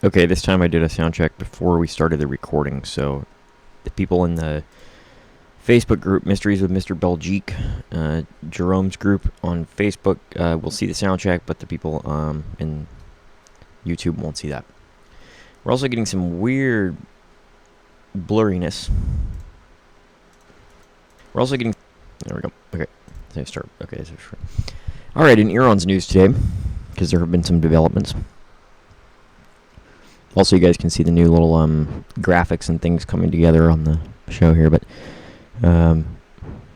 Okay, this time I did a sound check before we started the recording, so the people in the Facebook group, Mysteries with Mr. Belgique, Jerome's group on Facebook, will see the sound check, but the people in YouTube won't see that. We're also getting some weird blurriness. We're also getting... There we go. Okay, let's start. Okay, all right, in ONS News Today, because there have been some developments. Also, you guys can see the new little graphics and things coming together on the show here, but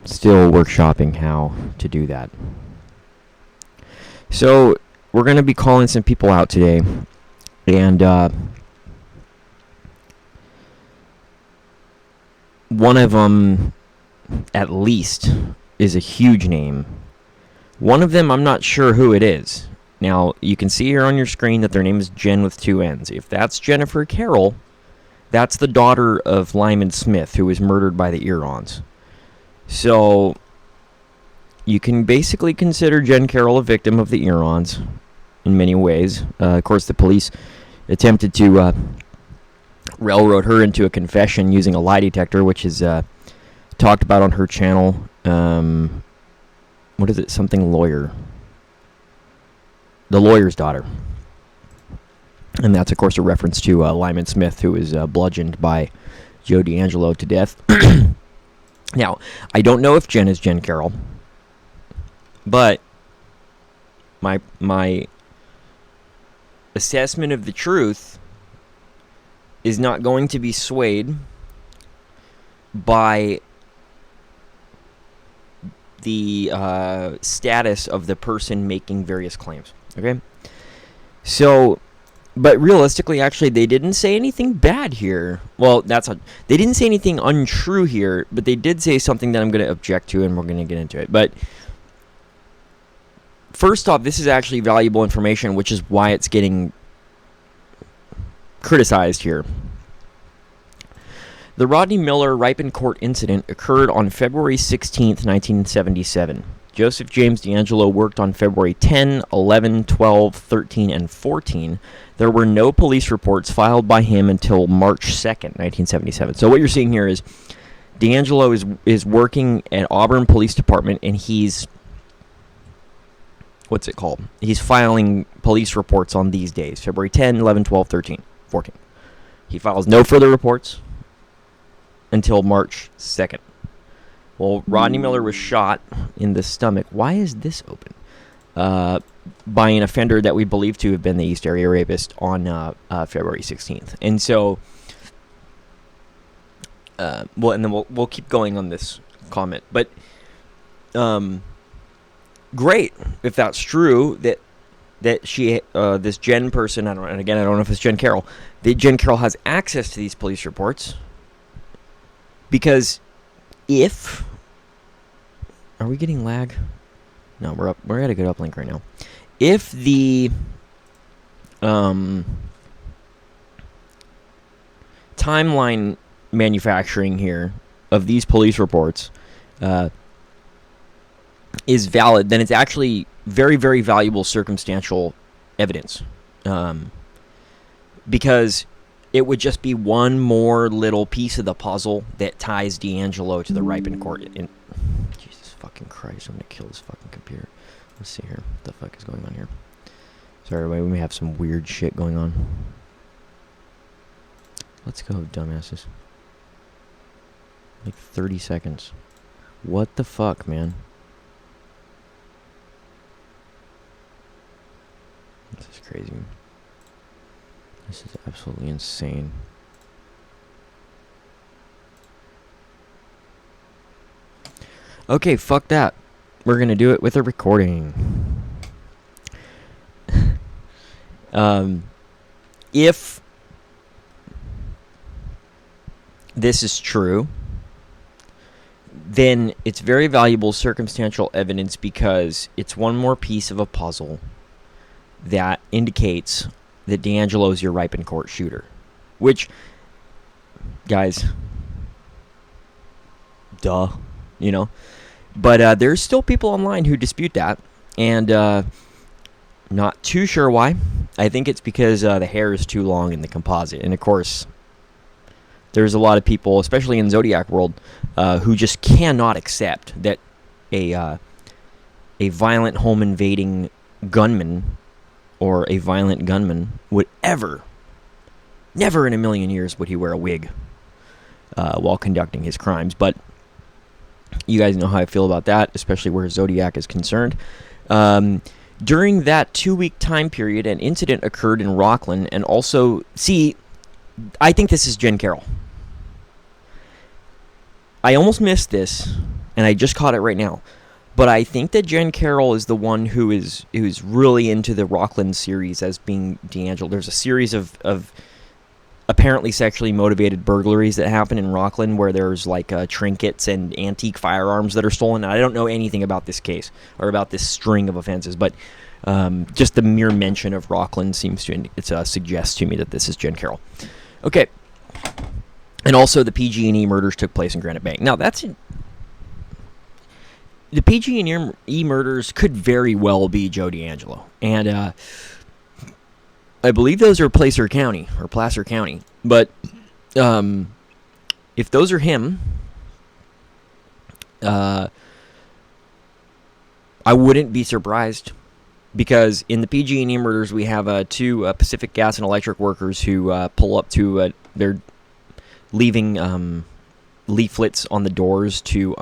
still workshopping how to do that. So, we're going to be calling some people out today, and one of them, at least, is a huge name. One of them, I'm not sure who it is. Now, you can see here on your screen that their name is Jenn with 2 N's. If that's Jennifer Carroll, that's the daughter of Lyman Smith, who was murdered by the Irons. So, you can basically consider Jenn Carroll a victim of the Irons in many ways. Of course, the police attempted to railroad her into a confession using a lie detector, which is talked about on her channel. What is it? Something lawyer. The lawyer's daughter. And that's, of course, a reference to Lyman Smith, who was bludgeoned by Joe D'Angelo to death. Now, I don't know if Jenn is Jenn Carroll, but my assessment of the truth is not going to be swayed by the status of the person making various claims. Okay? So, but realistically, actually, they didn't say anything bad here. Well, they didn't say anything untrue here, but they did say something that I'm going to object to, and we're going to get into it. But first off, this is actually valuable information, which is why it's getting criticized here. The Rodney Miller Ripon Court incident occurred on February 16th, 1977. Joseph James D'Angelo worked on February 10, 11, 12, 13, and 14. There were no police reports filed by him until March 2nd, 1977. So what you're seeing here is D'Angelo is working at Auburn Police Department, and he's... what's it called? He's filing police reports on these days. February 10, 11, 12, 13, 14. He files no further reports until March 2nd. Well, Rodney Miller was shot in the stomach. Why is this open? By an offender that we believe to have been the East Area Rapist on February 16th. And so, and then we'll keep going on this comment. But, great if that's true that she this Jenn person, I don't know if it's Jenn Carroll. That Jenn Carroll has access to these police reports. Because if... Are we getting lag? No, we're up. We're at a good uplink right now. If the timeline manufacturing here of these police reports is valid, then it's actually very, very valuable circumstantial evidence. Because it would just be one more little piece of the puzzle that ties D'Angelo to the Ripon Court. Jesus fucking Christ, I'm going to kill this fucking computer. Let's see here. What the fuck is going on here? Sorry, we may have some weird shit going on. Let's go, dumbasses. Like 30 seconds. What the fuck, man? This is crazy. This is absolutely insane. Okay, fuck that. We're gonna do it with a recording. If this is true, then it's very valuable circumstantial evidence because it's one more piece of a puzzle that indicates that D'Angelo is your Ripon Court shooter. Which, guys, duh, you know. But there's still people online who dispute that. And Not too sure why. I think it's because the hair is too long in the composite. And, of course, there's a lot of people, especially in Zodiac world, who just cannot accept that a violent home invading gunman or a violent gunman would ever, never in a million years would he wear a wig while conducting his crimes. But you guys know how I feel about that, especially where Zodiac is concerned. During that 2-week time period, an incident occurred in Rockland, and also, see, I think this is Jenn Carroll. I almost missed this, and I just caught it right now. But I think that Jenn Carroll is the one who's really into the Rockland series as being D'Angelo. There's a series of apparently sexually motivated burglaries that happen in Rockland where there's like trinkets and antique firearms that are stolen. I don't know anything about this case or about this string of offenses, but just the mere mention of Rockland seems to suggest to me that this is Jenn Carroll. Okay. And also the PG&E murders took place in Granite Bank. Now, the PG&E murders could very well be Joe D'Angelo. And I believe those are Placer County. But if those are him, I wouldn't be surprised. Because in the PG&E murders, we have two Pacific Gas and Electric workers who pull up to they're leaving leaflets on the doors to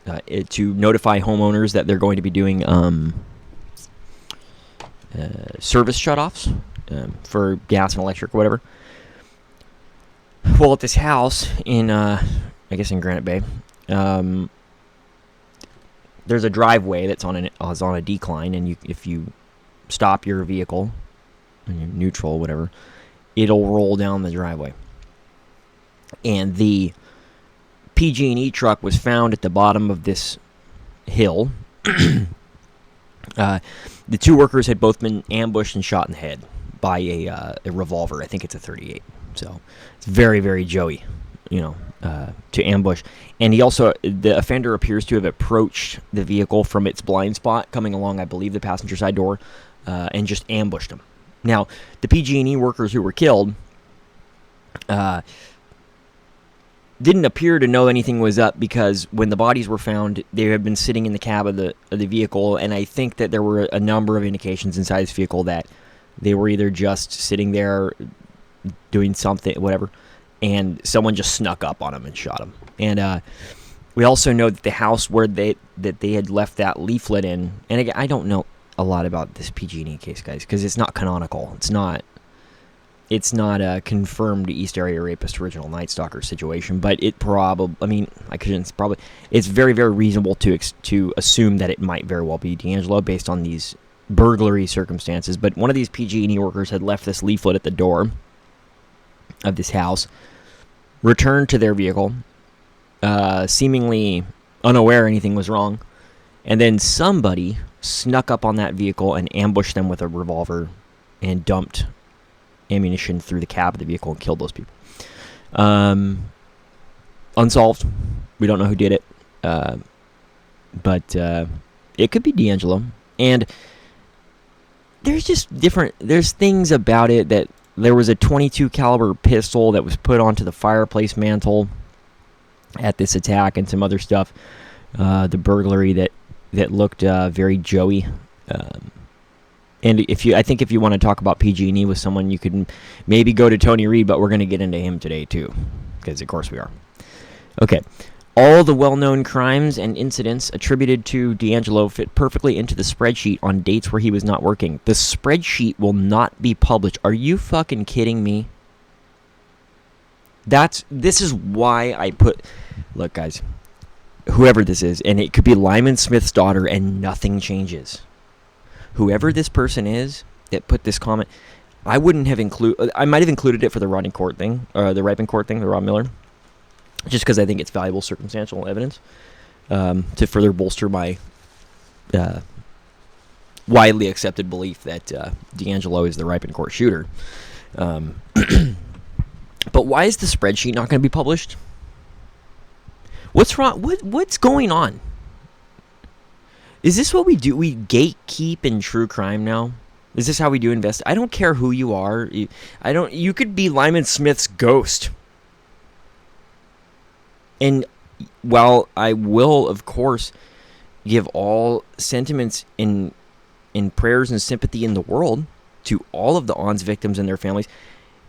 notify homeowners that they're going to be doing service shutoffs for gas and electric or whatever. Well, at this house in, I guess in Granite Bay, there's a driveway that's on a decline, and if you stop your vehicle, and you're neutral, whatever, it'll roll down the driveway. And the PG&E truck was found at the bottom of this hill. The two workers had both been ambushed and shot in the head by a revolver. I think it's a .38. So it's very, very Joey, to ambush. And the offender appears to have approached the vehicle from its blind spot, coming along, I believe, the passenger side door, and just ambushed him. Now, the PG&E workers who were killed didn't appear to know anything was up, because when the bodies were found, they had been sitting in the cab of the vehicle, and I think that there were a number of indications inside this vehicle that they were either just sitting there doing something, whatever, and someone just snuck up on them and shot them. And we also know that the house where they had left that leaflet in, and again, I don't know a lot about this PG&E case, guys, because it's not canonical. It's not a confirmed East Area Rapist original Night Stalker situation, but it probably, it's very, very reasonable to assume that it might very well be D'Angelo based on these burglary circumstances. But one of these PG&E workers had left this leaflet at the door of this house, returned to their vehicle, seemingly unaware anything was wrong, and then somebody snuck up on that vehicle and ambushed them with a revolver and dumped ammunition through the cab of the vehicle and killed those people. Unsolved. We don't know who did it. But it could be D'Angelo. And there's things about it that there was a .22 caliber pistol that was put onto the fireplace mantle at this attack, and some other stuff. The burglary that looked very Joey. And I think if you want to talk about PG&E with someone, you could maybe go to Tony Reed, but we're going to get into him today too, because of course we are. Okay, all the well-known crimes and incidents attributed to D'Angelo fit perfectly into the spreadsheet on dates where he was not working. The spreadsheet will not be published. Are you fucking kidding me? This is why I put... Look, guys, whoever this is, and it could be Lyman Smith's daughter, and nothing changes. Whoever this person is that put this comment, I wouldn't have I might have included it for the Rodney Court thing, or the Ripon Court thing, the Rob Miller, just because I think it's valuable circumstantial evidence to further bolster my widely accepted belief that D'Angelo is the Ripon Court shooter. But why is the spreadsheet not going to be published? What's wrong? What's going on? Is this what we do? We gatekeep in true crime now? Is this how we do invest? I don't care who you are. You could be Lyman Smith's ghost. And while I will, of course, give all sentiments in prayers and sympathy in the world to all of the ONS victims and their families,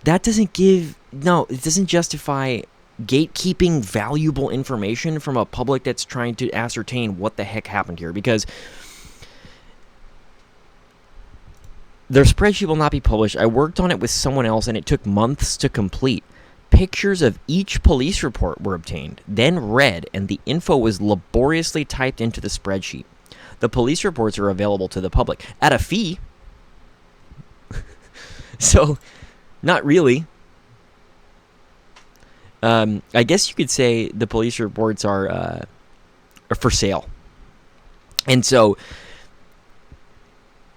it doesn't justify gatekeeping valuable information from a public that's trying to ascertain what the heck happened here, because their spreadsheet will not be published. I worked on it with someone else and it took months to complete. Pictures of each police report were obtained, then read, and the info was laboriously typed into the spreadsheet. The police reports are available to the public at a fee. So, not really. I guess you could say the police reports are for sale. And so,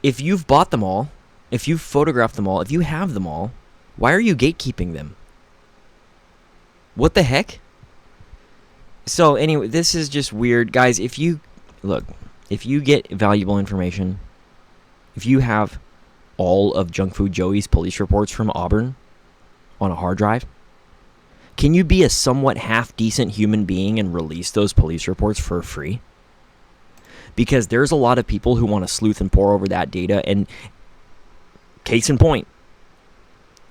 if you've bought them all, if you've photographed them all, if you have them all, why are you gatekeeping them? What the heck? So anyway, this is just weird. Guys, if you get valuable information, if you have all of Junk Food Joey's police reports from Auburn on a hard drive, can you be a somewhat half-decent human being and release those police reports for free? Because there's a lot of people who want to sleuth and pore over that data, and case in point,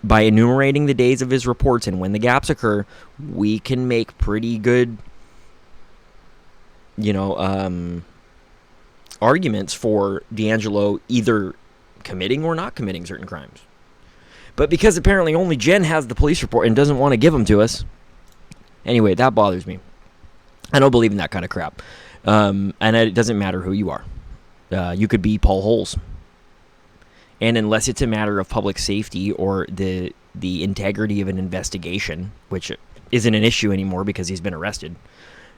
by enumerating the days of his reports and when the gaps occur, we can make pretty good, arguments for D'Angelo either committing or not committing certain crimes. But because apparently only Jenn has the police report and doesn't want to give them to us, anyway, that bothers me. I don't believe in that kind of crap. And it doesn't matter who you are. You could be Paul Holes. And unless it's a matter of public safety or the integrity of an investigation, which isn't an issue anymore because he's been arrested,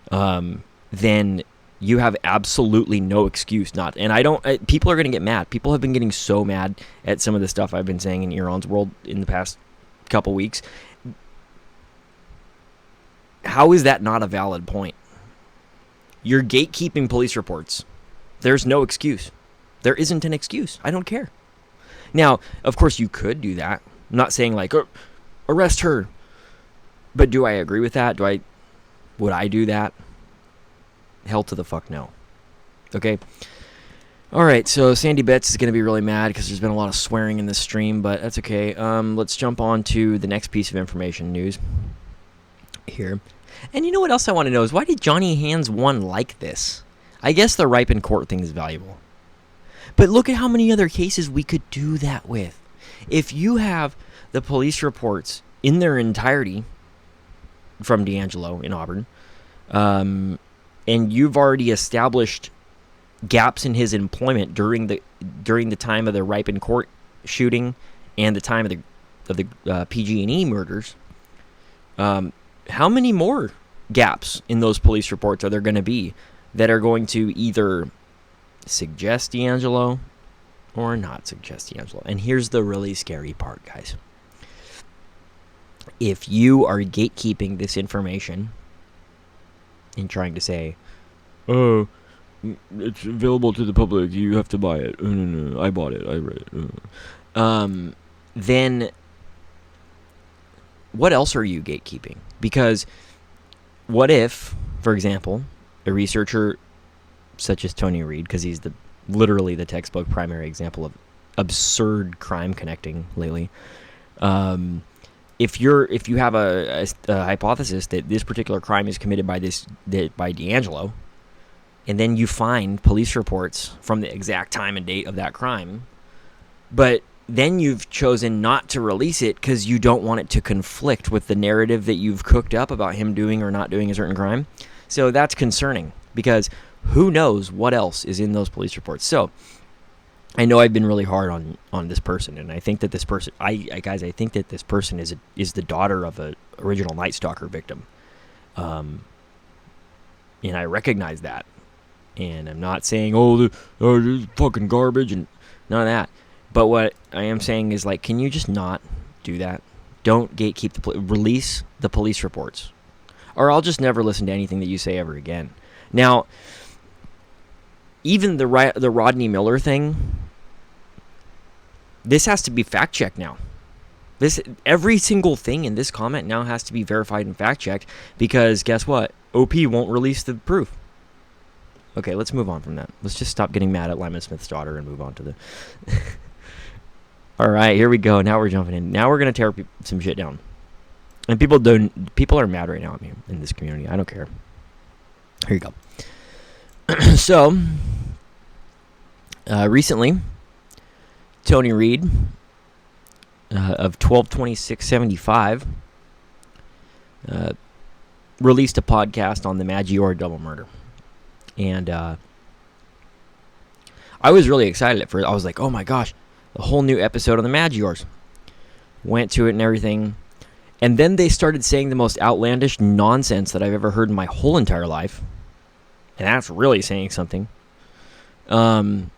then you have absolutely no excuse not. And people are going to get mad. People have been getting so mad at some of the stuff I've been saying in Iran's World in the past couple weeks. How is that not a valid point? You're gatekeeping police reports. There's no excuse. There isn't an excuse. I don't care. Now, of course, you could do that. I'm not saying like, arrest her. But do I agree with that? Would I do that? Hell to the fuck no. Okay? Alright, so Sandy Betts is going to be really mad because there's been a lot of swearing in this stream, but that's okay. Let's jump on to the next piece of information news here. And you know what else I want to know is, why did Johnny Hands 1 like this? I guess the ripe in court thing is valuable. But look at how many other cases we could do that with. If you have the police reports in their entirety from D'Angelo in Auburn, and you've already established gaps in his employment during the time of the ripe in court shooting and the time of the PG&E murders, how many more gaps in those police reports are there going to be that are going to either suggest D'Angelo or not suggest D'Angelo? And here's the really scary part, guys. If you are gatekeeping this information and trying to say, oh, it's available to the public, you have to buy it. No, I bought it, I read it. Then what else are you gatekeeping? Because what if, for example, a researcher such as Tony Reed, because he's literally the textbook primary example of absurd crime connecting lately. If you have a hypothesis that this particular crime is committed by D'Angelo, and then you find police reports from the exact time and date of that crime, but then you've chosen not to release it because you don't want it to conflict with the narrative that you've cooked up about him doing or not doing a certain crime. So that's concerning, because who knows what else is in those police reports. So I know I've been really hard on this person, and I think that this person, I think that this person is the daughter of a original Night Stalker victim, and I recognize that. And I'm not saying, this is fucking garbage and none of that. But what I am saying is, like, can you just not do that? Don't gatekeep release the police reports, or I'll just never listen to anything that you say ever again. Now, even the Rodney Miller thing, this has to be fact-checked now. Every single thing in this comment now has to be verified and fact-checked, because guess what? OP won't release the proof. Okay, let's move on from that. Let's just stop getting mad at Lyman Smith's daughter and move on to the... All right, here we go. Now we're jumping in. Now we're going to tear some shit down. And people are mad right now at me in this community. I don't care. Here you go. So, recently, Tony Reed of 122675 released a podcast on the Maggiore double murder. And I was really excited at first. I was like, oh my gosh, a whole new episode on the Maggiores. Went to it and everything. And then they started saying the most outlandish nonsense that I've ever heard in my whole entire life. And that's really saying something. And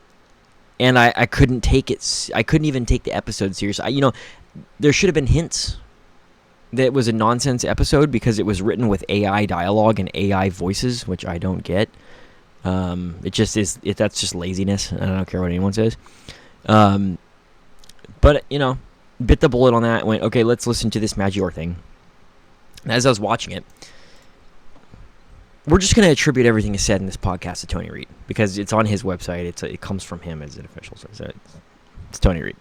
I couldn't take it. I couldn't even take the episode seriously. There should have been hints that it was a nonsense episode, because it was written with AI dialogue and AI voices, which I don't get. It just is. That's just laziness. I don't care what anyone says. But bit the bullet on that. Went, okay, let's listen to this Maggiore thing. And as I was watching it, we're just going to attribute everything he said in this podcast to Tony Reed, because it's on his website. It comes from him as an official. So it's Tony Reed.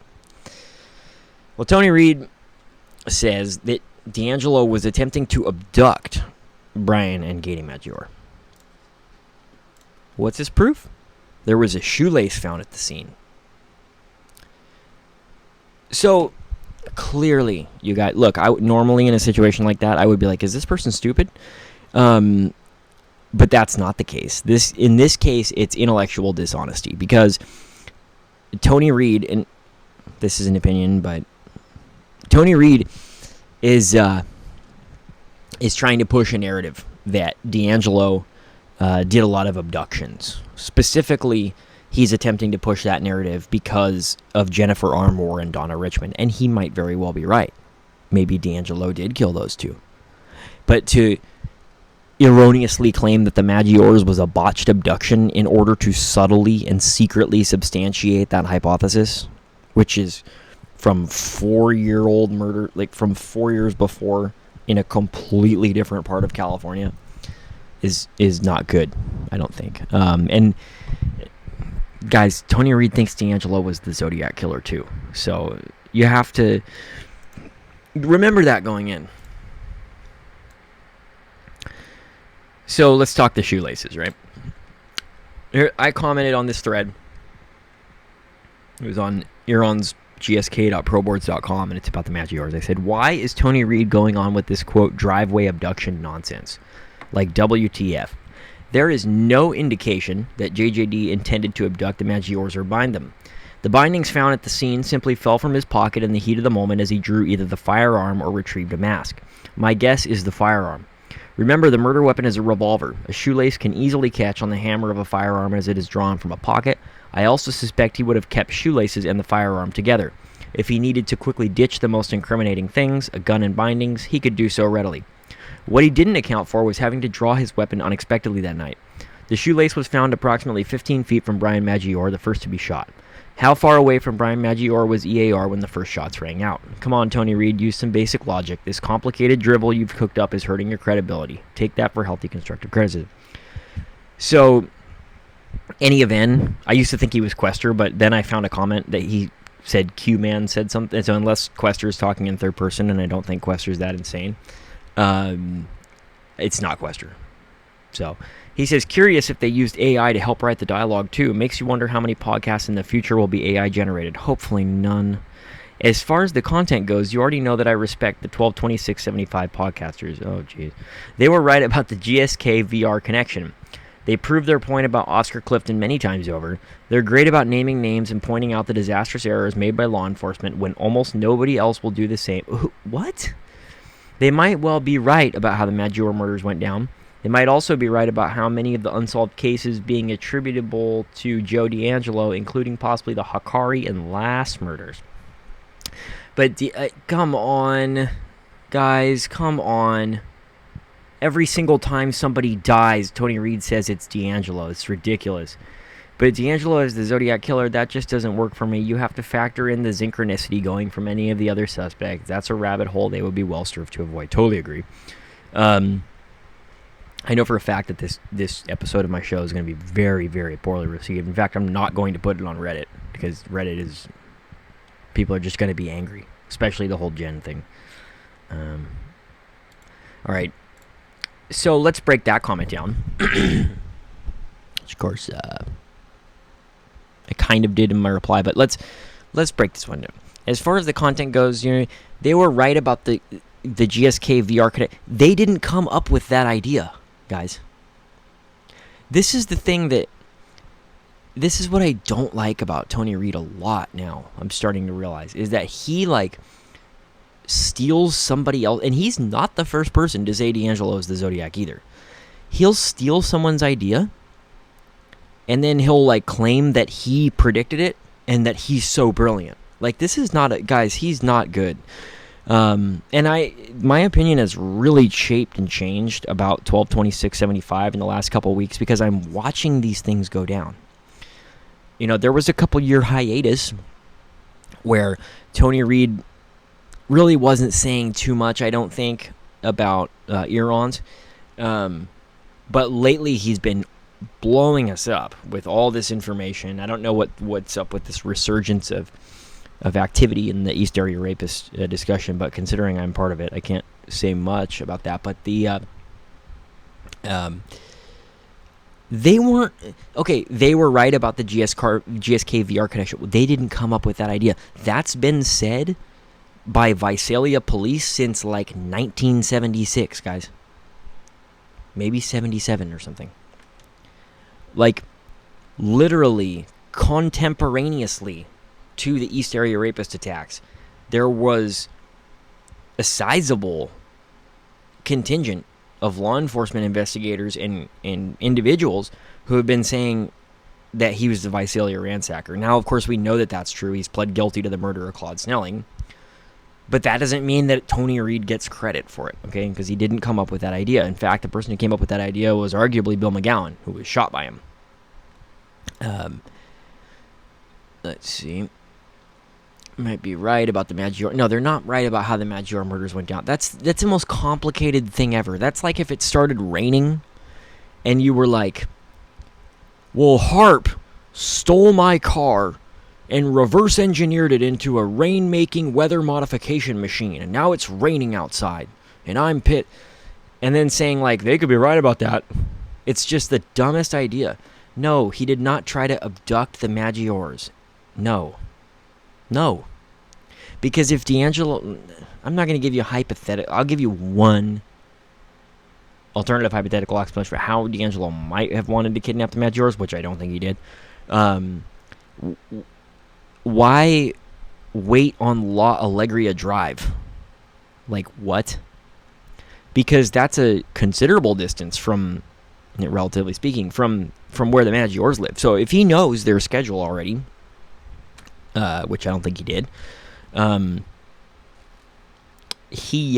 Well, Tony Reed says that D'Angelo was attempting to abduct Brian and Katie Maggiore. What's his proof? There was a shoelace found at the scene. So, clearly, you guys... Look, normally in a situation like that, I would be like, is this person stupid? But that's not the case. In this case, it's intellectual dishonesty, because Tony Reed, and this is an opinion, but Tony Reed is trying to push a narrative that D'Angelo did a lot of abductions. Specifically, he's attempting to push that narrative because of Jennifer Armour and Donna Richmond, and he might very well be right. Maybe D'Angelo did kill those two. But to erroneously claim that the Maggiores was a botched abduction in order to subtly and secretly substantiate that hypothesis, which is from 4-year-old murder, like from 4 years before in a completely different part of California, is not good, I don't think. And guys, Tony Reed thinks D'Angelo was the Zodiac Killer too. So you have to remember that going in. So let's talk the shoelaces, right? Here, I commented on this thread. It was on Iran's gsk.proboards.com, and it's about the Maggiores. I said, why is Tony Reed going on with this, quote, driveway abduction nonsense? Like, WTF. There is no indication that JJD intended to abduct the Maggiores or bind them. The bindings found at the scene simply fell from his pocket in the heat of the moment as he drew either the firearm or retrieved a mask. My guess is the firearm. Remember, the murder weapon is a revolver. A shoelace can easily catch on the hammer of a firearm as it is drawn from a pocket. I also suspect he would have kept shoelaces and the firearm together. If he needed to quickly ditch the most incriminating things, a gun and bindings, he could do so readily. What he didn't account for was having to draw his weapon unexpectedly that night. The shoelace was found approximately 15 feet from Brian Maggiore, the first to be shot. How far away from Brian Maggiore was EAR when the first shots rang out? Come on, Tony Reed, use some basic logic. This complicated dribble you've cooked up is hurting your credibility. Take that for healthy constructive criticism. So, any event, I used to think he was Quester, but then I found a comment that he said Q-Man said something. So unless Quester is talking in third person, and I don't think Quester is that insane, it's not Quester. So he says, curious if they used AI to help write the dialogue too. Makes you wonder how many podcasts in the future will be AI generated. Hopefully none. As far as the content goes, you already know that I respect the 122675 podcasters. Oh, jeez. They were right about the GSK VR connection. They proved their point about Oscar Clifton many times over. They're great about naming names and pointing out the disastrous errors made by law enforcement when almost nobody else will do the same. What? They might well be right about how the Maggiore murders went down. They might also be right about how many of the unsolved cases being attributable to Joe D'Angelo, including possibly the Hakari and Lass murders. But come on, guys, come on. Every single time somebody dies, Tony Reed says it's D'Angelo. It's ridiculous. But D'Angelo as the Zodiac Killer, that just doesn't work for me. You have to factor in the synchronicity going from any of the other suspects. That's a rabbit hole they would be well served to avoid. Totally agree. I know for a fact that this episode of my show is going to be very, very poorly received. In fact, I'm not going to put it on Reddit because Reddit is... people are just going to be angry, especially the whole Jenn thing. All right. So let's break that comment down. Which, of course, I kind of did in my reply, but let's break this one down. As far as the content goes, they were right about the GSK VR Connect. They didn't come up with that idea, guys. This is the thing that... this is what I don't like about Tony Reed a lot now. I'm starting to realize is that he steals somebody else, and he's not the first person to say D'Angelo is the Zodiac either. He'll steal someone's idea, and then he'll claim that he predicted it and that he's so brilliant. This is not guys. He's not good. And my opinion has really shaped and changed about 12/26/75 in the last couple of weeks because I'm watching these things go down. There was a couple-year hiatus where Tony Reed really wasn't saying too much, I don't think, about Irons. But lately he's been blowing us up with all this information. I don't know what's up with this resurgence of activity in the East Area Rapist discussion, but considering I'm part of it, I can't say much about that. But they weren't... okay, they were right about the GSK VR connection. They didn't come up with that idea. That's been said by Visalia police since 1976, guys. Maybe 77 or something. Literally contemporaneously to the East Area Rapist attacks, there was a sizable contingent of law enforcement investigators and individuals who have been saying that he was the Visalia ransacker. Now, of course, we know that that's true. He's pled guilty to the murder of Claude Snelling. But that doesn't mean that Tony Reed gets credit for it, okay? Because he didn't come up with that idea. In fact, the person who came up with that idea was arguably Bill McGowan, who was shot by him. Let's see. Might be right about the Maggiore. No, they're not right about how the Maggiore murders went down. That's the most complicated thing ever. That's like if it started raining and you were like, well, Harp stole my car and reverse engineered it into a rain-making weather modification machine, and now it's raining outside, and I'm pissed. And then saying, they could be right about that. It's just the dumbest idea. No, he did not try to abduct the Maggiores. No. Because if D'Angelo... I'm not going to give you a hypothetical. I'll give you one alternative hypothetical explanation for how D'Angelo might have wanted to kidnap the Maggiores, which I don't think he did. Why wait on La Alegria Drive? What? Because that's a considerable distance from, relatively speaking, from where the Maggiores live. So if he knows their schedule already, which I don't think he did, he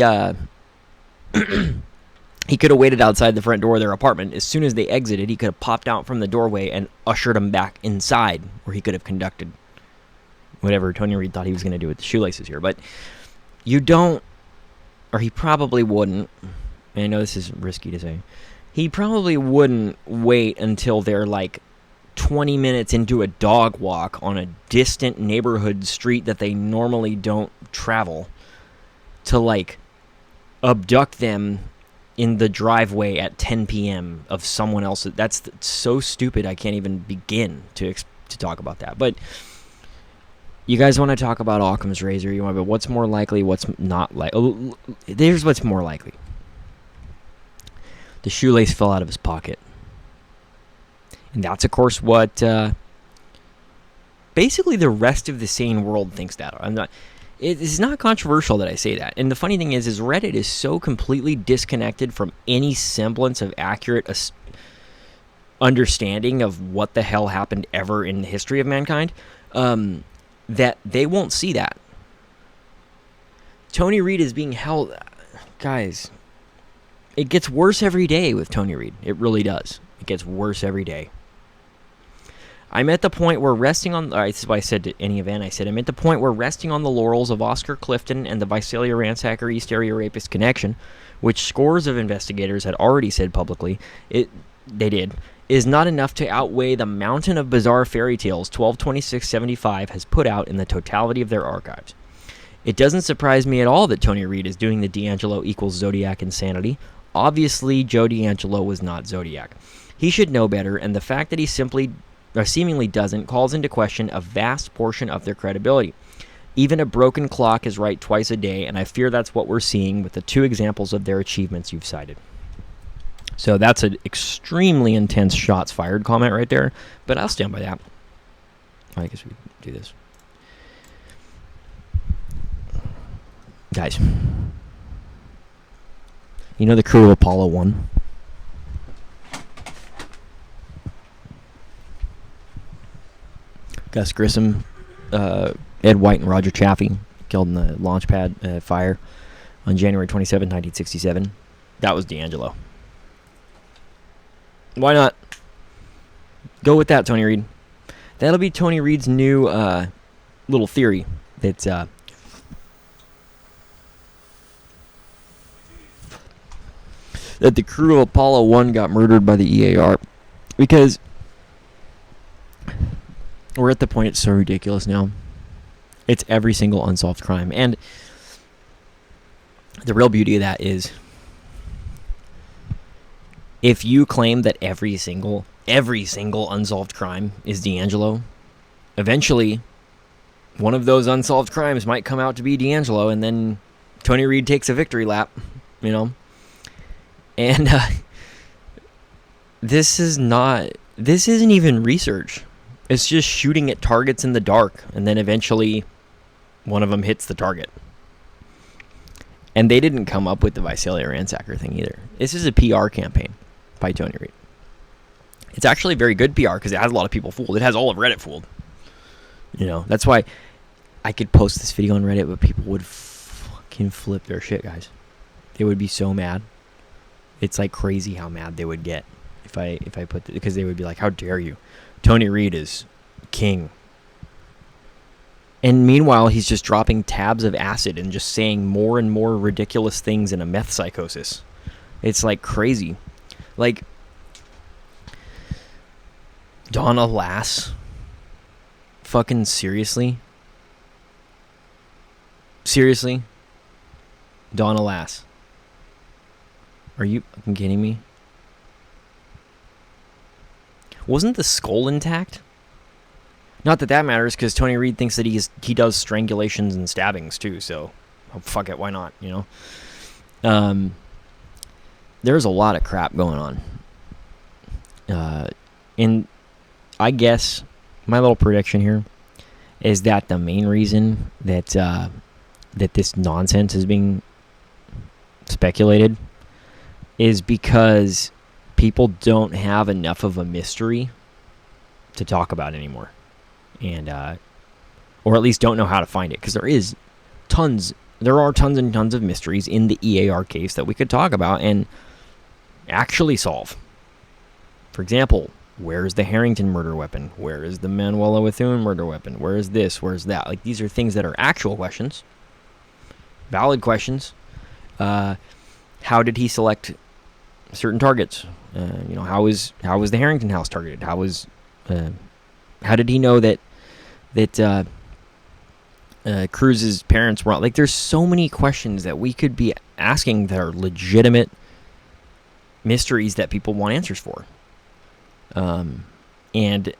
could have waited outside the front door of their apartment. As soon as they exited, he could have popped out from the doorway and ushered them back inside, where he could have conducted whatever Tony Reed thought he was going to do with the shoelaces here. But you don't, or he probably wouldn't, and I know this is risky to say, he probably wouldn't wait until they're 20 minutes into a dog walk on a distant neighborhood street that they normally don't travel to abduct them in the driveway at 10 p.m. of someone else. That's so stupid I can't even begin to talk about that. But you guys want to talk about Occam's razor? You want to, but what's more likely? What's not likely? Here's what's more likely. The shoelace fell out of his pocket. And that's, of course, what basically the rest of the sane world thinks that. It's not controversial that I say that. And the funny thing is Reddit is so completely disconnected from any semblance of accurate understanding of what the hell happened ever in the history of mankind, that they won't see that. Tony Reed is being held... Guys, it gets worse every day with Tony Reed. It really does. It gets worse every day. I'm at the point where resting on... this is what I said to any event. I said, I'm at the point where resting on the laurels of Oscar Clifton and the Visalia Ransacker East Area Rapist connection, which scores of investigators had already said publicly, they did, is not enough to outweigh the mountain of bizarre fairy tales 122675 has put out in the totality of their archives. It doesn't surprise me at all that Tony Reed is doing the D'Angelo equals Zodiac insanity. Obviously, Joe D'Angelo was not Zodiac. He should know better, and the fact that he seemingly doesn't calls into question a vast portion of their credibility. Even a broken clock is right twice a day, and I fear that's what we're seeing with the two examples of their achievements you've cited. So that's an extremely intense shots fired comment right there, but I'll stand by that. I guess we do this. Guys, you know the crew of Apollo 1? Gus Grissom, Ed White, and Roger Chaffee killed in the launch pad fire on January 27, 1967. That was D'Angelo. Why not? Go with that, Tony Reed. That'll be Tony Reed's new little theory that that the crew of Apollo 1 got murdered by the EAR. Because we're at the point it's so ridiculous now. It's every single unsolved crime. And the real beauty of that is if you claim that every single unsolved crime is D'Angelo, eventually one of those unsolved crimes might come out to be D'Angelo, and then Tony Reed takes a victory lap, you know. And this isn't even research. It's just shooting at targets in the dark, and then eventually one of them hits the target. And they didn't come up with the Visalia Ransacker thing either. This is a PR campaign by Tony Reed. It's actually very good PR because it has a lot of people fooled. It has all of Reddit fooled. You know, that's why I could post this video on Reddit, but people would fucking flip their shit, guys. They would be so mad. It's like crazy how mad they would get if I put because they would be like, "How dare you? Tony Reed is king." And meanwhile, he's just dropping tabs of acid and just saying more and more ridiculous things in a meth psychosis. It's like crazy. Like Donna Lass. Fucking seriously? Seriously? Donna Lass. Are you fucking kidding me? Wasn't the skull intact? Not that that matters, because Tony Reed thinks that he does strangulations and stabbings too. So, oh, fuck it, why not? You know. There's a lot of crap going on. And I guess my little prediction here is that the main reason that that this nonsense is being speculated is because people don't have enough of a mystery to talk about anymore, and or at least don't know how to find it, because there are tons and tons of mysteries in the EAR case that we could talk about and actually solve. For example, where is the Harrington murder weapon? Where is the Manuela Bethune murder weapon? Where is this? Where is that? Like, these are things that are actual questions, valid questions. How did he select certain targets? You know, how was the Harrington house targeted? How did he know that Cruz's parents were like? There's so many questions that we could be asking that are legitimate mysteries that people want answers for. And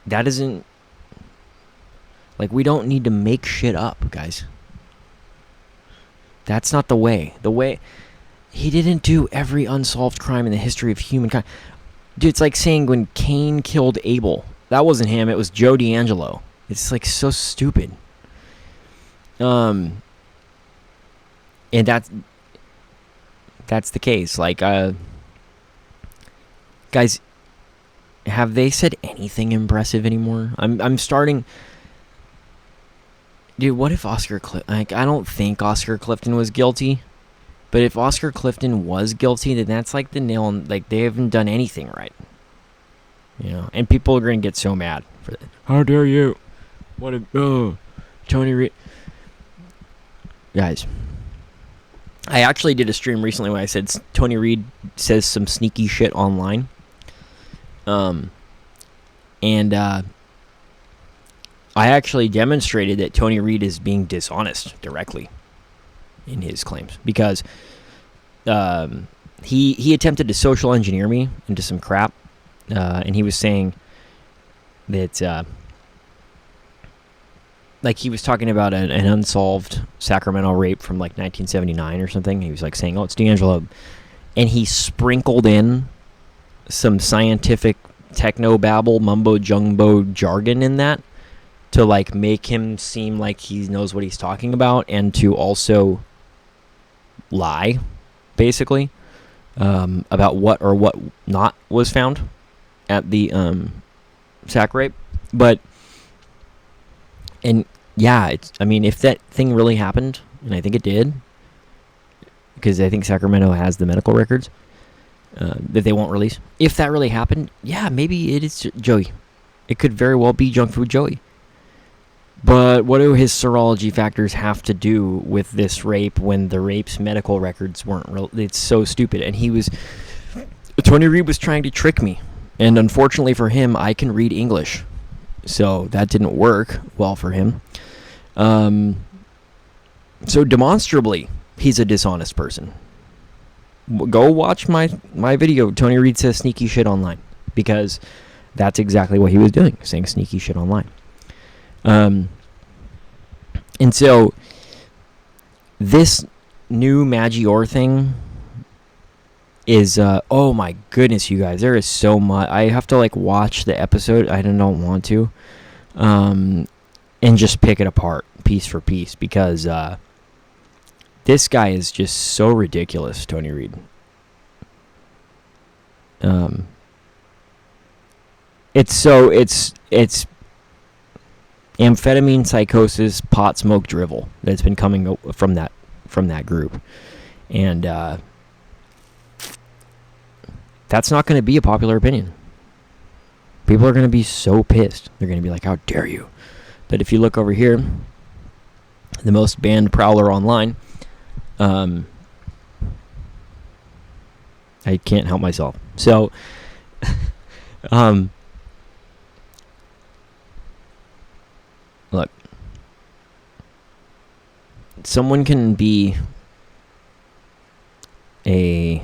that isn't like, we don't need to make shit up, guys. That's not the way. The way he didn't do every unsolved crime in the history of humankind. Dude, it's like saying when Cain killed Abel, that wasn't him, it was Joe D'Angelo. It's like so stupid. And that's the case. Like, guys, have they said anything impressive anymore? I'm starting. Dude, what if Oscar Clifton... Like, I don't think Oscar Clifton was guilty. But if Oscar Clifton was guilty, then that's like the nail on... Like, they haven't done anything right. You know, and people are going to get so mad for that. How dare you? What a Tony Reed. Guys, I actually did a stream recently where I said Tony Reed says some sneaky shit online. And I actually demonstrated that Tony Reed is being dishonest directly in his claims, because he attempted to social engineer me into some crap, and he was saying that like he was talking about an unsolved Sacramento rape from like 1979 or something. He was like saying, "Oh, it's D'Angelo," and he sprinkled in some scientific techno babble, mumbo jumbo jargon in that to like make him seem like he knows what he's talking about, and to also lie, basically, about what or what not was found at the sac rape. But and yeah, I mean, if that thing really happened, and I think it did, because I think Sacramento has the medical records that they won't release. If that really happened, yeah, maybe it is Joey. It could very well be junk food Joey. But what do his serology factors have to do with this rape when the rape's medical records weren't real? It's so stupid. And Tony Reed was trying to trick me. And unfortunately for him, I can read English. So that didn't work well for him. So demonstrably, he's a dishonest person. Go watch my video. Tony Reed says sneaky shit online, because that's exactly what he was doing, saying sneaky shit online. And so this new Maggiore thing is oh my goodness, you guys, there is so much. I have to like watch the episode. I don't want to, and just pick it apart piece for piece, because this guy is just so ridiculous, Tony Reed. It's amphetamine psychosis, pot smoke drivel that's been coming from that group, and that's not going to be a popular opinion. People are going to be so pissed. They're going to be like, "How dare you?" But if you look over here, the most banned prowler online. I can't help myself. So, look, someone can be an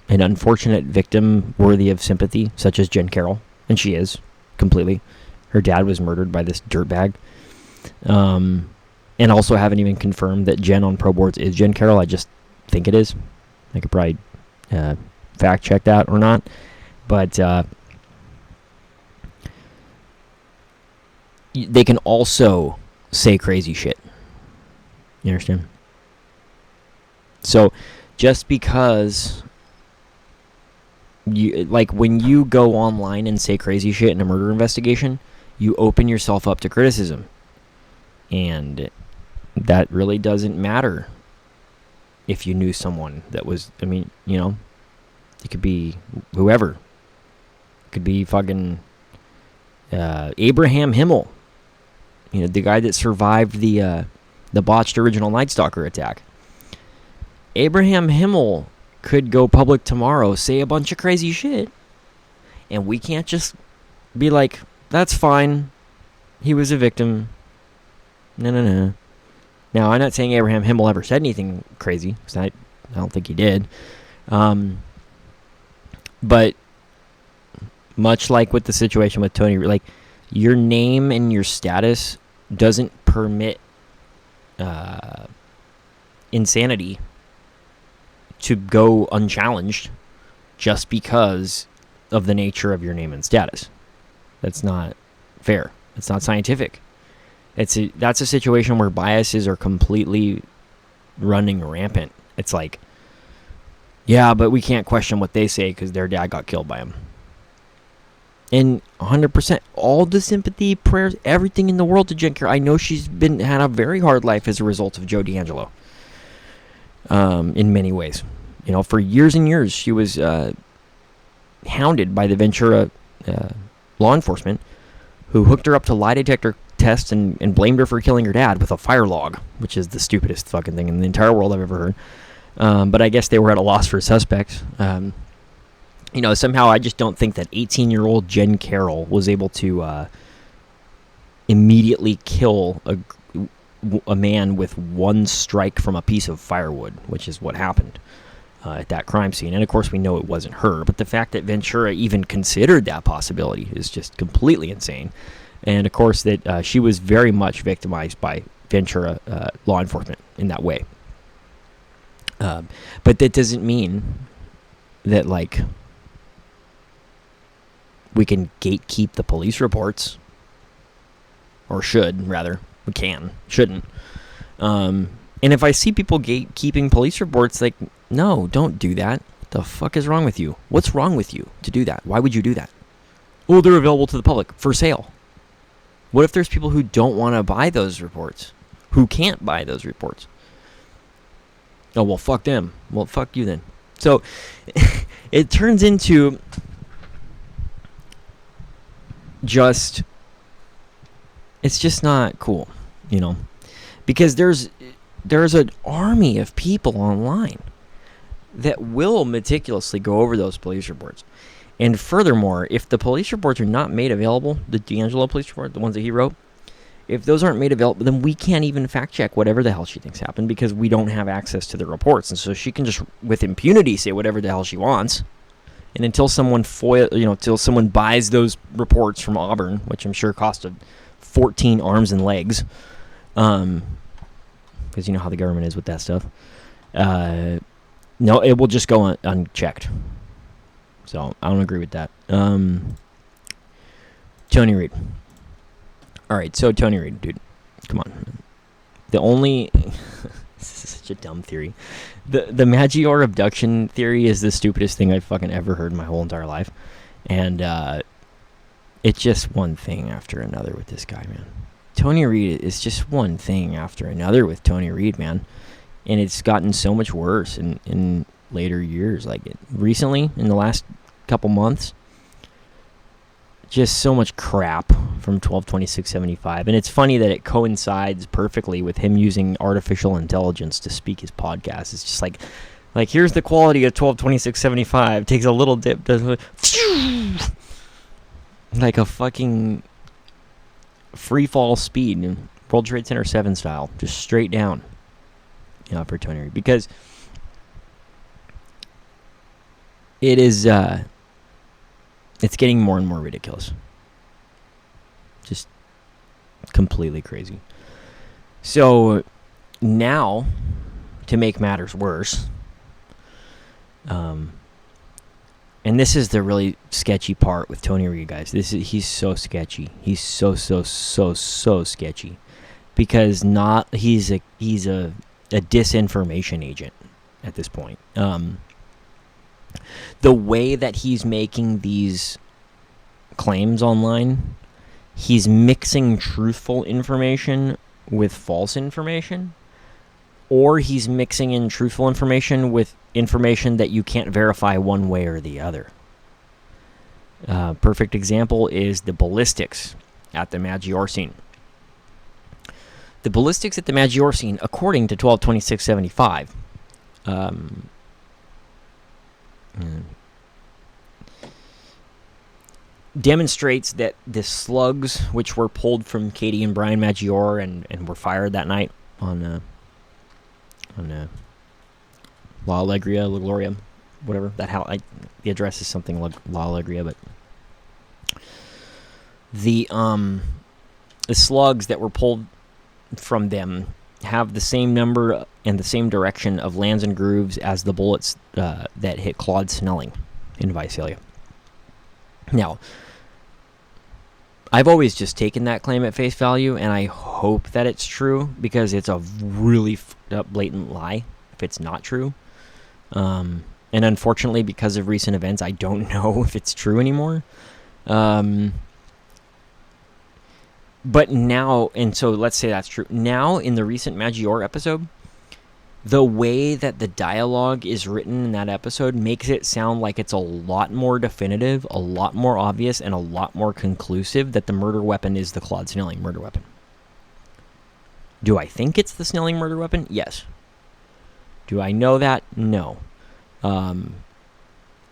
unfortunate victim worthy of sympathy, such as Jenn Carroll, and she is completely. Her dad was murdered by this dirtbag. And also haven't even confirmed that Jenn on Pro Boards is Jenn Carroll. I just think it is. I could probably fact check that or not. But they can also say crazy shit. You understand? So just because you, like, when you go online and say crazy shit in a murder investigation, you open yourself up to criticism. And that really doesn't matter if you knew someone that was, I mean, you know, it could be whoever. It could be fucking Abraham Himmel. You know, the guy that survived the botched original Night Stalker attack. Abraham Himmel could go public tomorrow, say a bunch of crazy shit, and we can't just be like, that's fine, he was a victim. No. Now, I'm not saying Abraham Himmel ever said anything crazy, because I don't think he did. But much like with the situation with Tony, like, your name and your status doesn't permit insanity to go unchallenged just because of the nature of your name and status. That's not fair. It's not scientific. That's a situation where biases are completely running rampant. It's like, yeah, but we can't question what they say because their dad got killed by him. And 100%, all the sympathy, prayers, everything in the world to Jenn Carroll. I know she's had a very hard life as a result of Joe D'Angelo. In many ways. You know, for years and years, she was hounded by the Ventura law enforcement, who hooked her up to lie detector tests and blamed her for killing her dad with a fire log, which is the stupidest fucking thing in the entire world I've ever heard. But I guess they were at a loss for suspects. Somehow I just don't think that 18-year-old Jenn Carroll was able to immediately kill a man with one strike from a piece of firewood, which is what happened at that crime scene. And of course we know it wasn't her, but the fact that Ventura even considered that possibility is just completely insane. And of course that she was very much victimized by Ventura law enforcement in that way. But that doesn't mean that, like, we can gatekeep the police reports. Or should, rather. We can. Shouldn't. And if I see people gatekeeping police reports, like, no, don't do that. What the fuck is wrong with you? What's wrong with you to do that? Why would you do that? Oh, they're available to the public for sale. What if there's people who don't want to buy those reports? Who can't buy those reports? Oh, well, fuck them. Well, fuck you then. So, it turns into just... It's just not cool, because there's an army of people online that will meticulously go over those police reports. And furthermore, if the police reports are not made available, the D'Angelo police report, the ones that he wrote, if those aren't made available, then we can't even fact check whatever the hell she thinks happened, because we don't have access to the reports. And so she can just, with impunity, say whatever the hell she wants. And until someone until someone buys those reports from Auburn, which I'm sure cost 14 arms and legs, because you know how the government is with that stuff. No, it will just go unchecked. So I don't agree with that. Tony Reed. All right, so Tony Reed, dude, come on. The only this is such a dumb theory. The Maggiore abduction theory is the stupidest thing I've fucking ever heard in my whole entire life, and it's just one thing after another with this guy, man. Tony Reed is just one thing after another with Tony Reed, man, and it's gotten so much worse in later years. Like recently, in the last couple months, just so much crap from 12/26/75. And it's funny that it coincides perfectly with him using artificial intelligence to speak his podcast. It's just like here's the quality of 12/26/75. Takes a little dip, does like a fucking free fall speed, World Trade Center 7 style, just straight down. For Tony Reed, because it is it's getting more and more ridiculous. Just completely crazy. So now, to make matters worse, and this is the really sketchy part with Tony Reed, guys. He's so sketchy. He's so sketchy, because he's a disinformation agent at this point. The way that he's making these claims online, he's mixing truthful information with false information, or he's mixing in truthful information with information that you can't verify one way or the other. Perfect example is the ballistics at the Maggiore scene. The ballistics at the Maggiore scene, according to 12/26/75, demonstrates that the slugs which were pulled from Katie and Brian Maggiore and were fired that night on La Allegria, La Gloria, whatever the address is something like La Allegria, but the slugs that were pulled from them have the same number and the same direction of lands and grooves as the bullets that hit Claude Snelling in Visalia. Now, I've always just taken that claim at face value, and I hope that it's true, because it's a really fucked up, blatant lie if it's not true. And unfortunately, because of recent events, I don't know if it's true anymore. But now, and so let's say that's true. Now, in the recent Maggiore episode, the way that the dialogue is written in that episode makes it sound like it's a lot more definitive, a lot more obvious, and a lot more conclusive that the murder weapon is the Claude Snelling murder weapon. Do I think it's the Snelling murder weapon? Yes. Do I know that? No.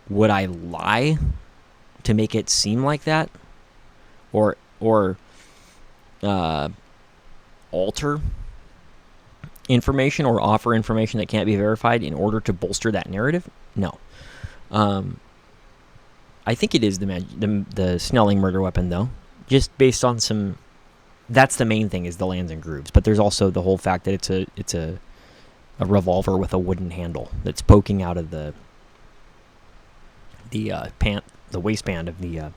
Would I lie to make it seem like that? Or alter information or offer information that can't be verified in order to bolster that narrative? No. I think it is the Snelling murder weapon, though. Just based on some... That's the main thing, is the lands and grooves. But there's also the whole fact that it's a revolver with a wooden handle that's poking out of the waistband of the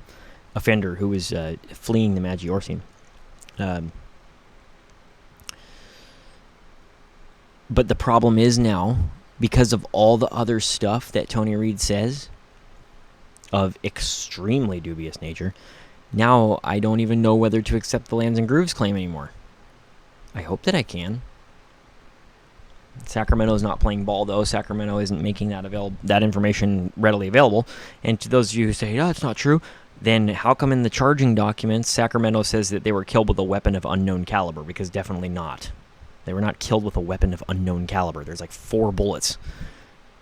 offender who is fleeing the Maggiore scene. But the problem is now, because of all the other stuff that Tony Reed says of extremely dubious nature, now I don't even know whether to accept the lands and grooves claim anymore. I hope that I can. Sacramento's not playing ball, though. Sacramento isn't making that information readily available. And to those of you who say, "Oh, it's not true," then how come in the charging documents Sacramento says that they were killed with a weapon of unknown caliber? Because definitely not. They were not killed with a weapon of unknown caliber. There's like 4 bullets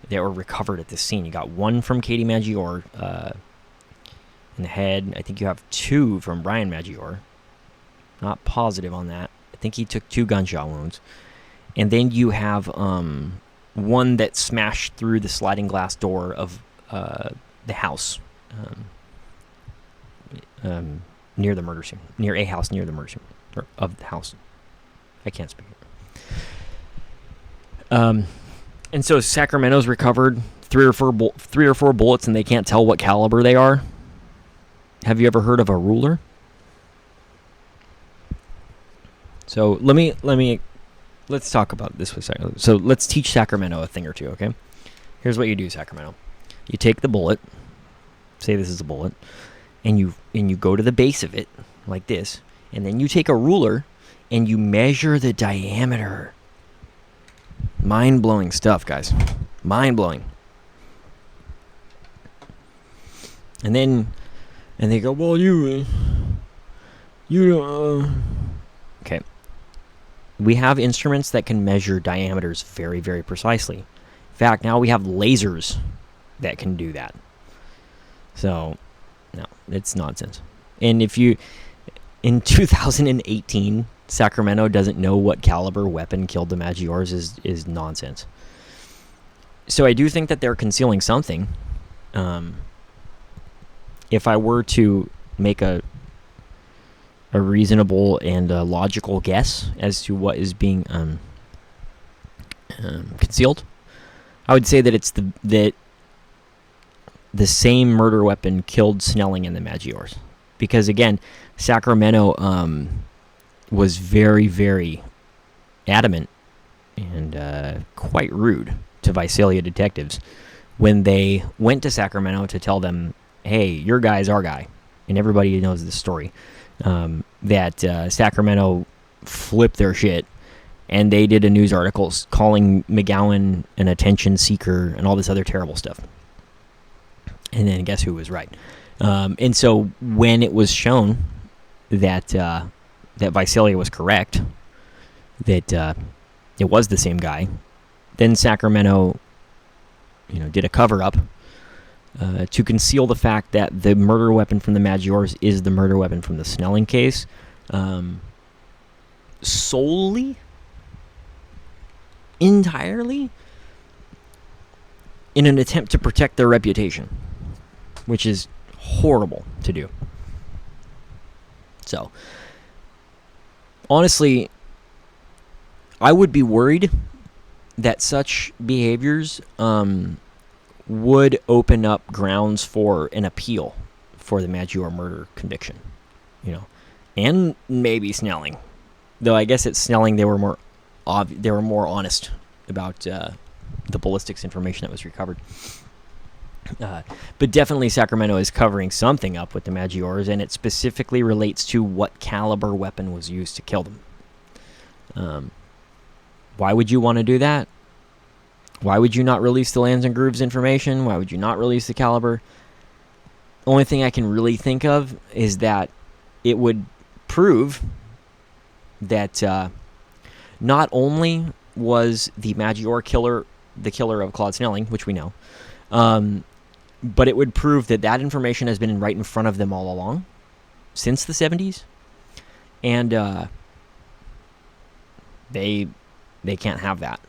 that were recovered at this scene. You got 1 from Katie Maggiore in the head. I think you have 2 from Brian Maggiore. Not positive on that. I think he took 2 gunshot wounds. And then you have 1 that smashed through the sliding glass door of the house near the murder scene. Near a house near the murder scene. Or of the house. I can't speak. And so Sacramento's recovered 3 or 4 bullets, and they can't tell what caliber they are. Have you ever heard of a ruler? So let's talk about this for a second. So let's teach Sacramento a thing or two, okay? Here's what you do, Sacramento. You take the bullet, say this is a bullet, and you go to the base of it like this, and then you take a ruler and you measure the diameter. Mind-blowing stuff, guys. Mind-blowing. And they go, well, you don't... Okay. We have instruments that can measure diameters very, very precisely. In fact, now we have lasers that can do that. So, no, it's nonsense. And in 2018... Sacramento doesn't know what caliber weapon killed the Maggiores is nonsense. So I do think that they're concealing something. If I were to make a reasonable and logical guess as to what is being concealed, I would say that it's the same murder weapon killed Snelling and the Maggiores. Because again, Sacramento was very, very adamant and quite rude to Visalia detectives when they went to Sacramento to tell them, hey, your guy's our guy. And everybody knows this story, that Sacramento flipped their shit, and they did a news article calling McGowan an attention seeker and all this other terrible stuff. And then guess who was right? And so when it was shown that Visalia was correct, that it was the same guy, then Sacramento, did a cover-up to conceal the fact that the murder weapon from the Maggiores is the murder weapon from the Snelling case, solely, entirely, in an attempt to protect their reputation, which is horrible to do. So, honestly, I would be worried that such behaviors would open up grounds for an appeal for the Maggiore murder conviction, and maybe Snelling. Though I guess at Snelling they were more honest about the ballistics information that was recovered. But definitely Sacramento is covering something up with the Maggiores, and it specifically relates to what caliber weapon was used to kill them. Why would you want to do that? Why would you not release the lands and grooves information? Why would you not release the caliber? Only thing I can really think of is that it would prove that not only was the Maggiore killer the killer of Claude Snelling, which we know, but it would prove that that information has been right in front of them all along, since the 70s, and they can't have that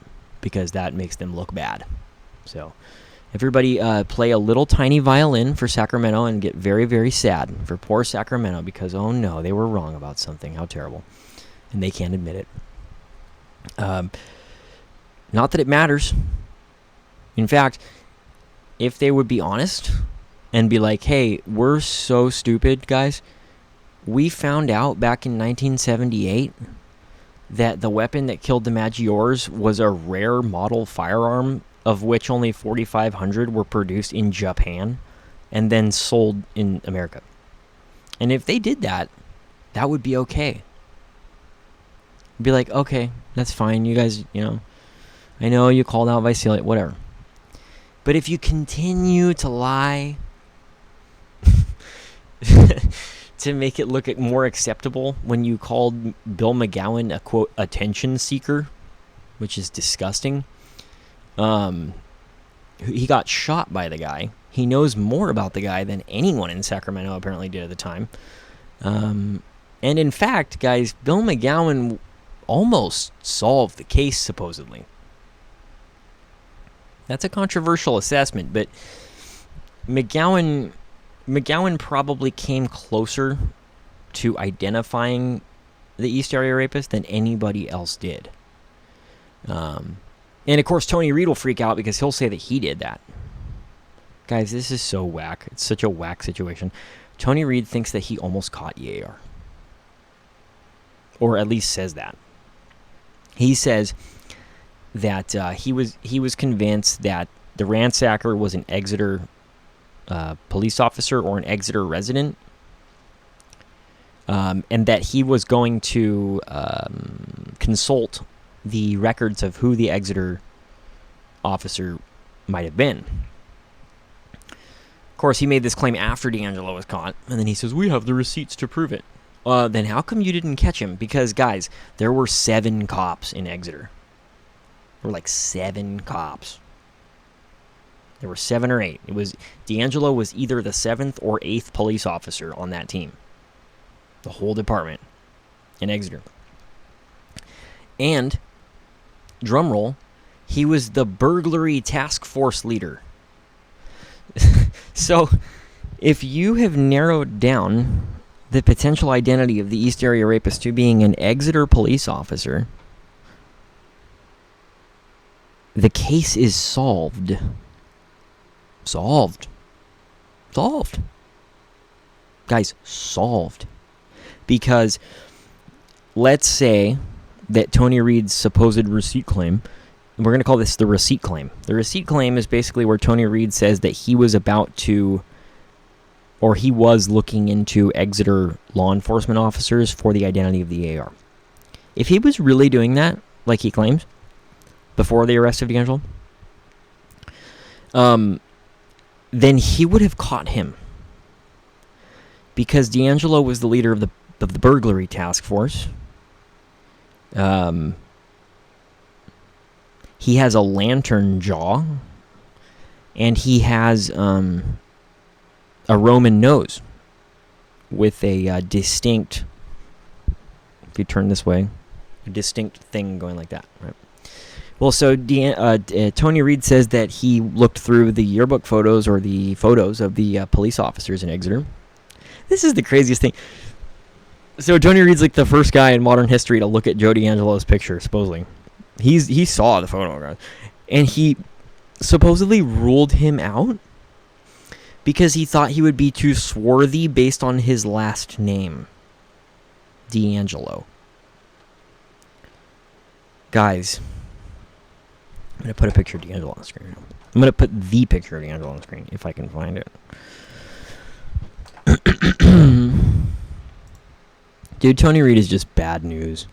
because that makes them look bad. So everybody play a little tiny violin for Sacramento and get very, very sad for poor Sacramento because, oh no, they were wrong about something. How terrible. And they can't admit it. Not that it matters. In fact, if they would be honest and be like, hey, we're so stupid, guys. We found out back in 1978 that the weapon that killed the Maggiores was a rare model firearm of which only 4,500 were produced in Japan and then sold in America. And if they did that, that would be okay. Be like, okay, that's fine. You guys, I know you called out Visalia, whatever. But if you continue to lie to make it look more acceptable when you called Bill McGowan a, quote, attention seeker, which is disgusting. He got shot by the guy. He knows more about the guy than anyone in Sacramento apparently did at the time. And in fact, guys, Bill McGowan almost solved the case, supposedly. That's a controversial assessment, but McGowan probably came closer to identifying the East Area Rapist than anybody else did. And of course, Tony Reed will freak out because he'll say that he did that. Guys, this is so whack. It's such a whack situation. Tony Reed thinks that he almost caught EAR. Or at least says that. He says that he was convinced that the ransacker was an Exeter police officer or an Exeter resident, and that he was going to consult the records of who the Exeter officer might have been. Of course, he made this claim after D'Angelo was caught, and then he says, we have the receipts to prove it. Then how come you didn't catch him? Because, guys, there were 7 cops in Exeter. There were like 7 cops. There were 7 or 8. D'Angelo was either the 7th or 8th police officer on that team. The whole department in Exeter. And, drumroll, he was the burglary task force leader. So, if you have narrowed down the potential identity of the East Area Rapist to being an Exeter police officer, the case is solved. Solved. Guys, solved. Because let's say that Tony Reed's supposed receipt claim, we're going to call this the receipt claim. The receipt claim is basically where Tony Reed says that he was about to, or he was looking into Exeter law enforcement officers for the identity of the AR. If he was really doing that, like he claims, before the arrest of D'Angelo, then he would have caught him. Because D'Angelo was the leader of the burglary task force. He has a lantern jaw, and he has a Roman nose with a distinct, if you turn this way, a distinct thing going like that, right? Well, so Tony Reed says that he looked through the yearbook photos or the photos of the police officers in Exeter. This is the craziest thing. So Tony Reed's like the first guy in modern history to look at Joe D'Angelo's picture, supposedly. He saw the photo, and he supposedly ruled him out because he thought he would be too swarthy based on his last name, D'Angelo. Guys, I'm going to put a picture of D'Angelo on the screen. I'm going to put the picture of D'Angelo on the screen, if I can find it. Dude, Tony Reed is just bad news.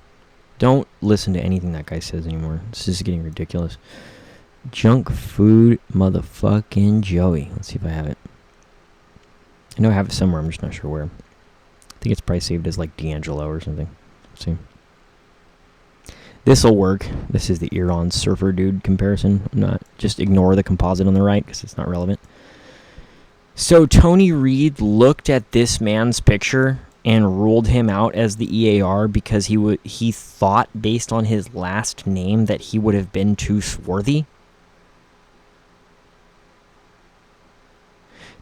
Don't listen to anything that guy says anymore. This is getting ridiculous. Junk food motherfucking Joey. Let's see if I have it. I know I have it somewhere. I'm just not sure where. I think it's probably saved as like D'Angelo or something. Let's see. This'll work. This is the Iran surfer dude comparison. I'm not, just ignore the composite on the right because it's not relevant. So Tony Reed looked at this man's picture and ruled him out as the EAR because he thought, based on his last name, that he would have been too swarthy.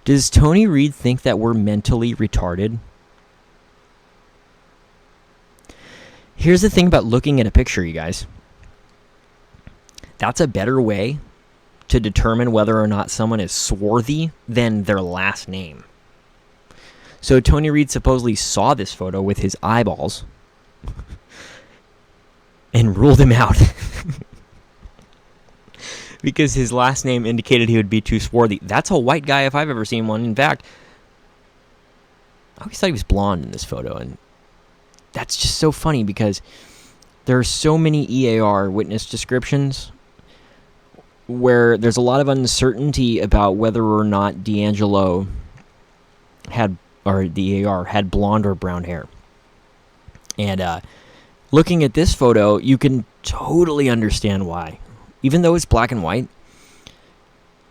Does Tony Reed think that we're mentally retarded? Here's the thing about looking at a picture, you guys. That's a better way to determine whether or not someone is swarthy than their last name. So Tony Reed supposedly saw this photo with his eyeballs and ruled him out because his last name indicated he would be too swarthy. That's a white guy if I've ever seen one. In fact, I always thought he was blonde in this photo, and that's just so funny because there are so many EAR witness descriptions where there's a lot of uncertainty about whether or not D'Angelo had, or the EAR had, blonde or brown hair. And looking at this photo, you can totally understand why. Even though it's black and white,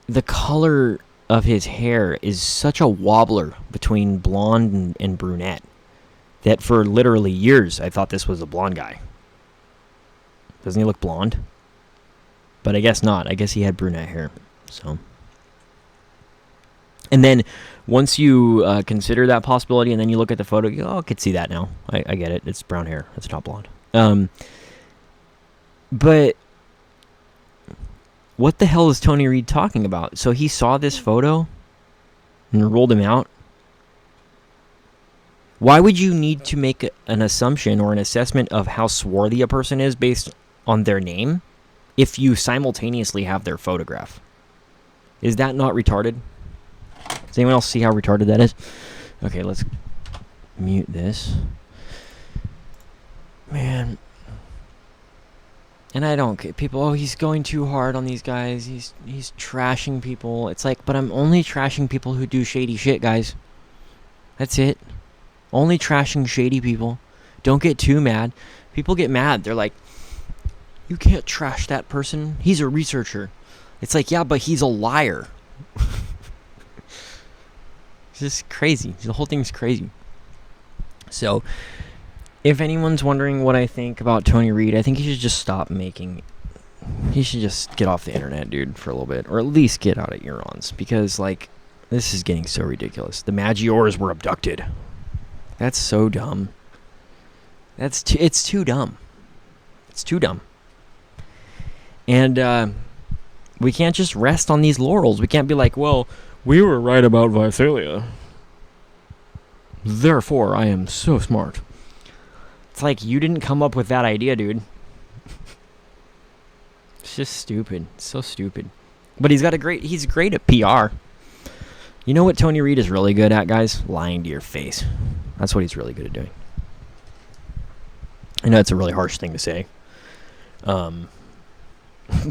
the color of his hair is such a wobbler between blonde and brunette that for literally years I thought this was a blonde guy. Doesn't he look blonde? But I guess not. I guess he had brunette hair. So, and then once you consider that possibility, and then you look at the photo, you go, oh, I could see that now. I get it. It's brown hair. It's not blonde. But what the hell is Tony Reed talking about? So he saw this photo and ruled him out? Why would you need to make an assumption or an assessment of how swarthy a person is based on their name if you simultaneously have their photograph? Is that not retarded? Does anyone else see how retarded that is? Okay, let's mute this. Man. And I don't get people, oh, he's going too hard on these guys. He's trashing people. It's like, but I'm only trashing people who do shady shit, guys. That's it. Only trashing shady people. Don't get too mad. People get mad. They're like, you can't trash that person. He's a researcher. It's like, yeah, but he's a liar. It's just crazy. The whole thing's crazy. So, if anyone's wondering what I think about Tony Reed, I think he should just stop making... He should just get off the internet, dude, for a little bit. Or at least get out of Iran's. Because, like, this is getting so ridiculous. The Maggiores were abducted. That's so dumb. It's too dumb. It's too dumb. And we can't just rest on these laurels. We can't be like, well, we were right about Visalia. Therefore, I am so smart. It's like, you didn't come up with that idea, dude. It's just stupid. It's so stupid. But he's great at PR. You know what Tony Reed is really good at, guys? Lying to your face. That's what he's really good at doing. I know it's a really harsh thing to say. But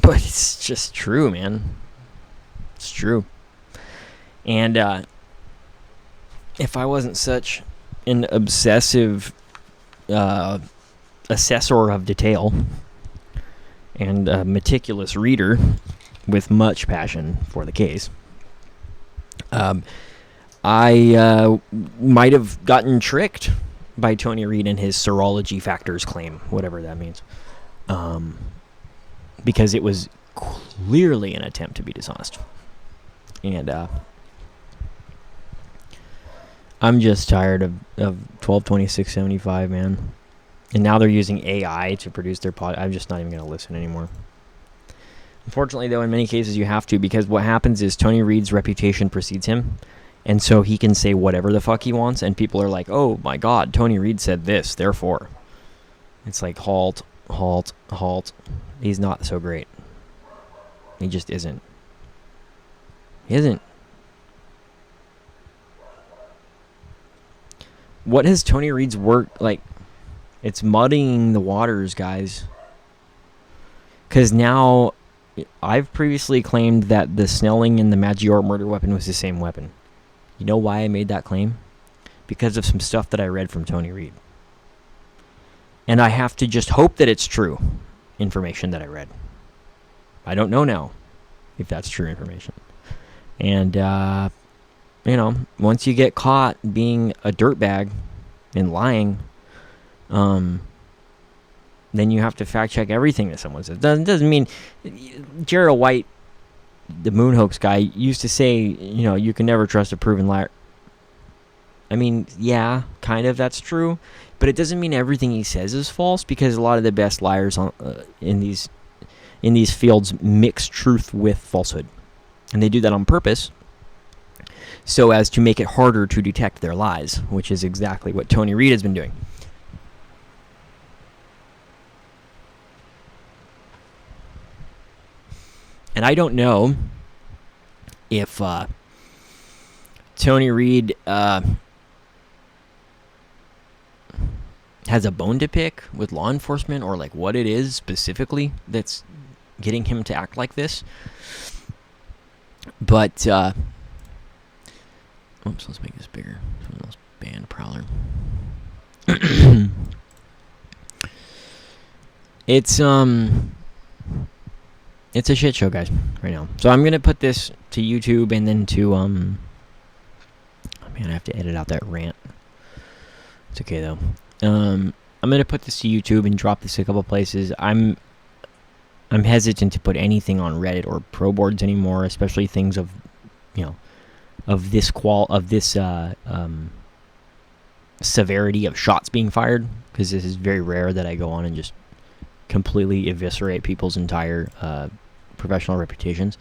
it's just true, man. It's true. And if I wasn't such an obsessive assessor of detail and a meticulous reader with much passion for the case, I might have gotten tricked by Tony Reed and his serology factors claim, whatever that means, because it was clearly an attempt to be dishonest. And I'm just tired of 122675, man. And now they're using AI to produce their pod. I'm just not even going to listen anymore. Unfortunately, though, in many cases you have to, because what happens is Tony Reed's reputation precedes him, and so he can say whatever the fuck he wants, and people are like, oh my god, Tony Reed said this, therefore. It's like, halt, halt, halt. He's not so great. He just isn't. He isn't. What has Tony Reed's work, like, it's muddying the waters, guys. Because now I've previously claimed that the Snelling and the Maggiore murder weapon was the same weapon. You know why I made that claim? Because of some stuff that I read from Tony Reed. And I have to just hope that it's true information that I read. I don't know now if that's true information. And, once you get caught being a dirtbag and lying, then you have to fact check everything that someone says. Doesn't mean Gerald White, the moon hoax guy, used to say, you can never trust a proven liar. I mean, yeah, kind of, that's true, but it doesn't mean everything he says is false, because a lot of the best liars in these fields mix truth with falsehood, and they do that on purpose so as to make it harder to detect their lies, which is exactly what Tony Reed has been doing. And I don't know if Tony Reed has a bone to pick with law enforcement, or like what it is specifically that's getting him to act like this. But let's make this bigger. Let's ban Prowler. It's a shit show, guys, right now. So I'm gonna put this to YouTube and then to I have to edit out that rant. It's okay though. I'm gonna put this to YouTube and drop this a couple places. I'm hesitant to put anything on Reddit or pro boards anymore, especially things of this severity of shots being fired, because this is very rare that I go on and just completely eviscerate people's entire professional reputations.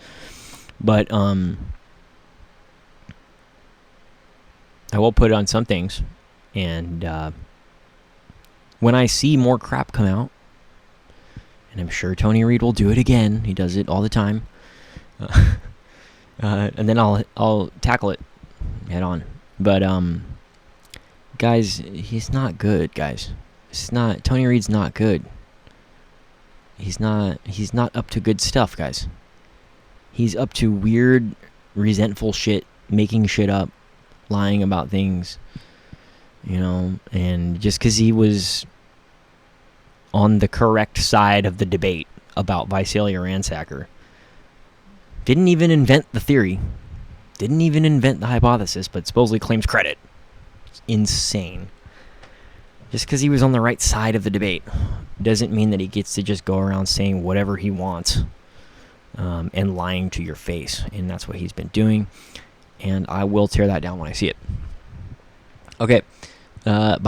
But I will put it on some things, and when I see more crap come out, and I'm sure Tony Reed will do it again, he does it all the time, and then I'll tackle it head on. But guys, he's not good, guys. Tony Reed's not good. He's not up to good stuff, guys. He's up to weird, resentful shit, making shit up, lying about things, and just because he was on the correct side of the debate about Visalia Ransacker, didn't even invent the theory, didn't even invent the hypothesis, but supposedly claims credit. It's insane. Just because he was on the right side of the debate doesn't mean that he gets to just go around saying whatever he wants and lying to your face. And that's what he's been doing. And I will tear that down when I see it. Okay. Bye.